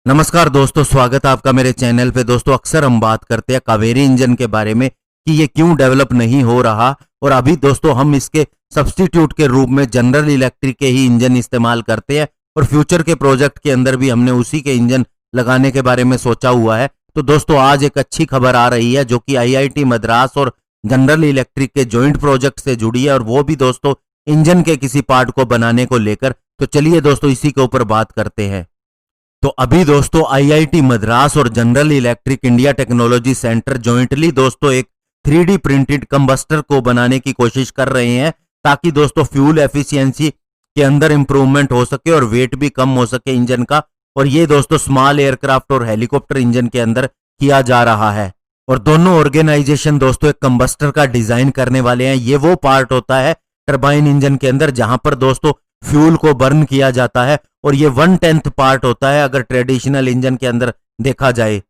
नमस्कार दोस्तों, स्वागत है आपका मेरे चैनल पे। दोस्तों, अक्सर हम बात करते हैं कावेरी इंजन के बारे में कि ये क्यों डेवलप नहीं हो रहा, और अभी दोस्तों हम इसके सब्स्टिट्यूट के रूप में जनरल इलेक्ट्रिक के ही इंजन इस्तेमाल करते हैं, और फ्यूचर के प्रोजेक्ट के अंदर भी हमने उसी के इंजन लगाने के बारे में सोचा हुआ है। तो दोस्तों आज एक अच्छी खबर आ रही है जो कि IIT मद्रास और जनरल इलेक्ट्रिक के जॉइंट प्रोजेक्ट से जुड़ी है, और वो भी दोस्तों इंजन के किसी पार्ट को बनाने को लेकर। तो चलिए दोस्तों इसी के ऊपर बात करते हैं। तो अभी दोस्तों IIT मद्रास और general electric India technology centre jointly दोस्तों एक 3D प्रिंटेड कंबस्टर को बनाने की कोशिश कर रहे हैं, ताकि दोस्तों फ्यूल एफिशिएंसी के अंदर इंप्रूवमेंट हो सके और वेट भी कम हो सके इंजन का। और ये दोस्तों स्मॉल एयरक्राफ्ट और हेलीकॉप्टर इंजन के अंदर किया जा रहा है। और दोनों ऑर्गेनाइजेशन दोस्तों एक कंबस्टर का डिजाइन करने वाले हैं। ये वो पार्ट होता है टरबाइन इंजन के अंदर जहां पर दोस्तों फ्यूल को बर्न किया जाता है, और ये 1/10 पार्ट होता है अगर ट्रेडिशनल इंजन के अंदर देखा जाए।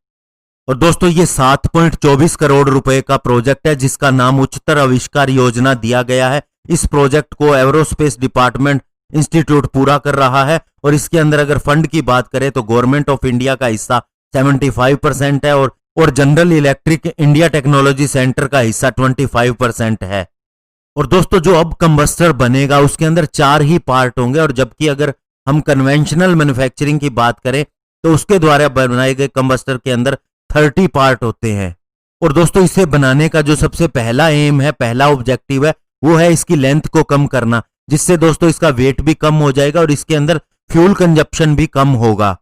और दोस्तों ये 7.24 करोड़ रुपए का प्रोजेक्ट है, जिसका नाम उच्चतर आविष्कार योजना दिया गया है। इस प्रोजेक्ट को एरोस्पेस डिपार्टमेंट इंस्टीट्यूट पूरा कर रहा है, और इसके अंदर अगर फंड की बात करें तो गवर्नमेंट ऑफ इंडिया का हिस्सा 75% है, और general electric India technology centre का हिस्सा 25% है। और दोस्तों जो अब कंबस्टर बनेगा उसके अंदर 4 ही पार्ट होंगे, और जबकि अगर हम कन्वेंशनल मैन्युफैक्चरिंग की बात करें तो उसके द्वारा बनाए गए कंबस्टर के अंदर 30 पार्ट होते हैं। और दोस्तों इसे बनाने का जो सबसे पहला एम है, पहला ऑब्जेक्टिव है, वो है इसकी लेंथ को कम करना, जिससे दोस्तों इसका वेट भी कम हो जाएगा और इसके अंदर फ्यूल कंजप्शन भी कम होगा।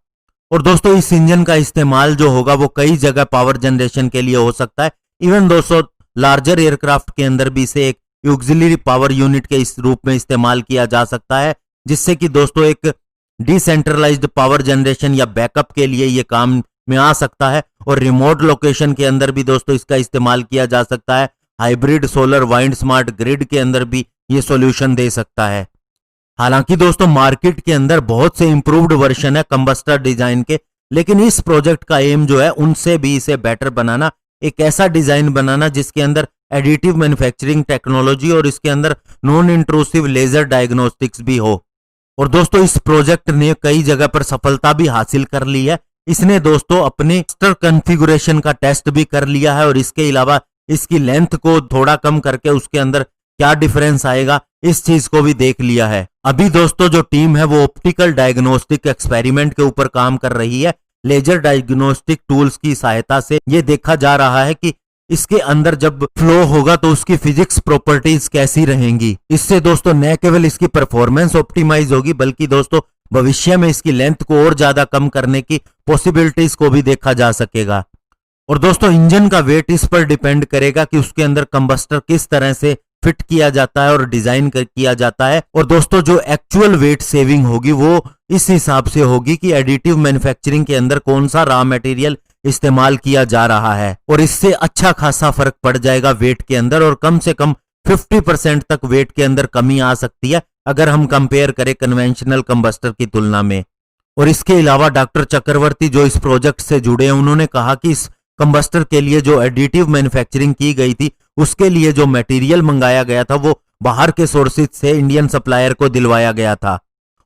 और दोस्तों इस इंजन का इस्तेमाल जो होगा वो कई जगह पावर जनरेशन के लिए हो सकता है। इवन दोस्तों लार्जर एयरक्राफ्ट के अंदर भी इसे एक ऑक्सिलरी पावर यूनिट के इस रूप में इस्तेमाल किया जा सकता है, जिससे कि दोस्तों एक डिसेंट्रलाइज्ड पावर जनरेशन या बैकअप के लिए ये काम में आ सकता है। और रिमोट लोकेशन के अंदर भी दोस्तों इसका इस्तेमाल किया जा सकता है। Hybrid solar wind smart grid के अंदर भी ये सॉल्यूशन दे सकता है। हालांकि दोस्तों मार्केट के अंदर बहुत से इंप्रूव्ड वर्जन है कंबस्टर डिजाइन के, लेकिन इस प्रोजेक्ट का एम जो है उनसे भी इसे बेटर बनाना, एक ऐसा डिजाइन बनाना जिसके अंदर एडिटिव मैन्युफैक्चरिंग टेक्नोलॉजी और इसके अंदर नॉन इंट्रूसिव लेजर डायग्नोस्टिक्स भी हो। और दोस्तों इस प्रोजेक्ट ने कई जगह पर सफलता भी हासिल कर ली है। इसने दोस्तों अपने मास्टर कॉन्फ़िगरेशन का टेस्ट भी कर लिया है, और इसके अलावा इसकी लेंथ को थोड़ा कम करके उसके अंदर क्या डिफरेंस आएगा इस चीज को भी देख लिया है। अभी दोस्तों जो टीम है वो ऑप्टिकल डायग्नोस्टिक एक्सपेरिमेंट के ऊपर काम कर रही है। लेजर डायग्नोस्टिक टूल्स की सहायता से ये देखा जा रहा है कि इसके अंदर जब फ्लो होगा तो उसकी फिजिक्स प्रॉपर्टीज कैसी रहेंगी। इससे दोस्तों न केवल इसकी परफॉर्मेंस ऑप्टिमाइज होगी, बल्कि दोस्तों भविष्य में इसकी लेंथ को और ज्यादा कम करने की पॉसिबिलिटीज को भी देखा जा सकेगा। और दोस्तों इंजन का वेट इस पर डिपेंड करेगा कि उसके अंदर कंबस्टर किस तरह से फिट किया जाता है और डिजाइन किया जाता है। और दोस्तों जो एक्चुअल वेट सेविंग होगी वो इस हिसाब से होगी कि एडिटिव मैन्युफैक्चरिंग के अंदर कौन सा रॉ मटेरियल इस्तेमाल किया जा रहा है, और इससे अच्छा खासा फर्क पड़ जाएगा वेट के अंदर, और कम से कम 50% तक वेट के अंदर कमी आ सकती है अगर हम कंपेयर करें कन्वेंशनल कंबस्टर की तुलना में। और इसके अलावा डॉक्टर चक्रवर्ती जो इस प्रोजेक्ट से जुड़े हैं उन्होंने कहा कि इस कंबस्टर के लिए जो एडिटिव मैन्युफैक्चरिंग की गई थी उसके लिए जो मटेरियल मंगाया गया था वो बाहर के सोर्सेज से इंडियन सप्लायर को दिलवाया गया था।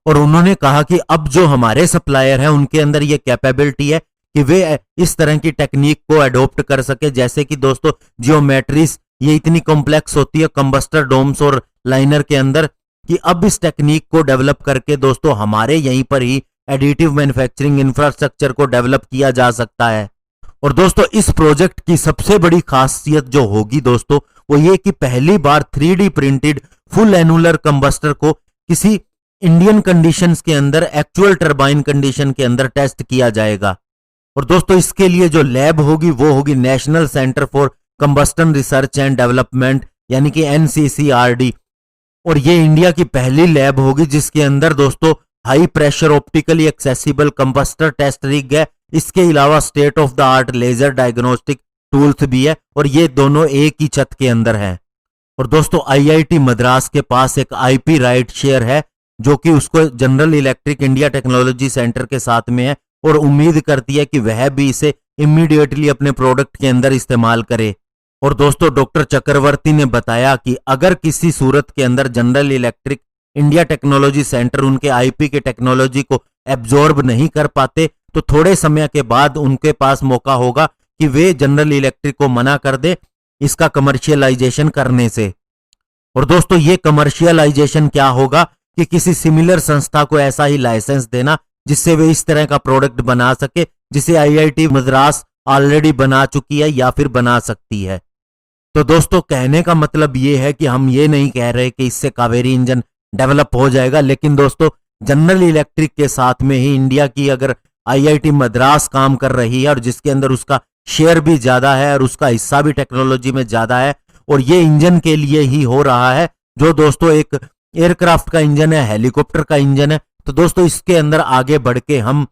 और उन्होंने कहा कि अब जो हमारे सप्लायर हैं उनके अंदर ये कैपेबिलिटी है कि वे इस तरह की टेक्निक को अडॉप्ट कर सके, जैसे कि दोस्तों जियोमेट्रीज ये इतनी कॉम्प्लेक्स होती है कंबस्टर डोम्स और लाइनर के अंदर, कि अब इस टेक्निक को डेवलप करके दोस्तों हमारे यहीं पर ही एडिटिव मैन्युफैक्चरिंग इंफ्रास्ट्रक्चर को डेवलप किया जा सकता है। और दोस्तों इस प्रोजेक्ट की सबसे बड़ी खासियत जो होगी दोस्तों वो ये कि पहली बार 3D printed full annular combustor को किसी इंडियन कंडीशंस के अंदर एक्चुअल टरबाइन कंडीशन के अंदर टेस्ट किया जाएगा। और दोस्तों इसके लिए जो लैब होगी वो होगी national centre for combustion research and development, यानी कि NCCRD। और ये इंडिया की पहली लैब होगी जिसके अंदर दोस्तों high pressure optically accessible combustor test rig है। इसके अलावा state of the art laser diagnostic tools भी है, और ये दोनों एक ही छत के अंदर हैं। और दोस्तों IIT मद्रास के पास एक IP राइट शेयर है जो कि उसको general electric India technology centre के साथ में है, और उम्मीद करती है कि वह भी इसे इमीडिएटली अपने प्रोडक्ट के अंदर इस्तेमाल करे। और दोस्तों डॉक्टर चक्रवर्ती ने बताया कि अगर किसी सूरत के अंदर general electric India technology centre उनके आईपी के टेक्नोलॉजी को एब्जॉर्ब नहीं कर पाते तो थोड़े समय के बाद उनके पास मौका होगा कि वे जनरल इलेक्ट्रिक को मना कर दे इसका कमर्शियलाइजेशन करने से। और दोस्तों ये कमर्शियलाइजेशन क्या होगा कि किसी सिमिलर संस्था को ऐसा ही लाइसेंस देना जिससे वे इस तरह का प्रोडक्ट बना सके जिसे आईआईटी मद्रास ऑलरेडी बना चुकी है या फिर बना सकती है। तो दोस्तों कहने का मतलब ये है कि हम ये नहीं कह रहे कि इससे कावेरी इंजन डेवलप हो जाएगा, लेकिन दोस्तों जनरल इलेक्ट्रिक के साथ में ही इंडिया की अगर आईआईटी मद्रास काम कर रही है और जिसके अंदर उसका शेयर भी ज्यादा है और उसका हिस्सा भी टेक्नोलॉजी में ज्यादा है और ये इंजन के लिए ही हो रहा है जो दोस्तों एक एयरक्राफ्ट का इंजन है, हेलीकॉप्टर का इंजन है, तो दोस्तों इसके अंदर आगे बढ़ के हम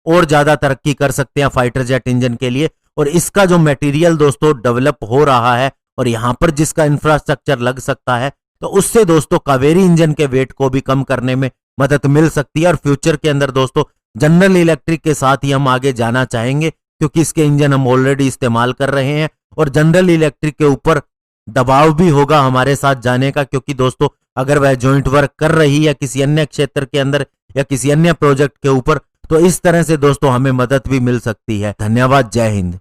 और ज्यादा तरक्की कर सकते हैं फाइटर जेट इंजन के लिए। और इसका जो मटेरियल दोस्तों डेवलप हो रहा है और यहां पर जिसका इंफ्रास्ट्रक्चर लग सकता है तो उससे दोस्तों कावेरी इंजन के वेट को भी कम करने में मदद मिल सकती है। और फ्यूचर के अंदर दोस्तों जनरल इलेक्ट्रिक के साथ ही हम आगे जाना चाहेंगे क्योंकि इसके इंजन हम ऑलरेडी इस्तेमाल कर रहे हैं और जनरल इलेक्ट्रिक के ऊपर दबाव भी होगा हमारे साथ जाने का, क्योंकि दोस्तों अगर वह जॉइंट वर्क कर रही है किसी अन्य क्षेत्र के अंदर या किसी अन्य प्रोजेक्ट के ऊपर तो इस तरह से दोस्तों हमें मदद भी मिल सकती है। धन्यवाद, जय हिंद।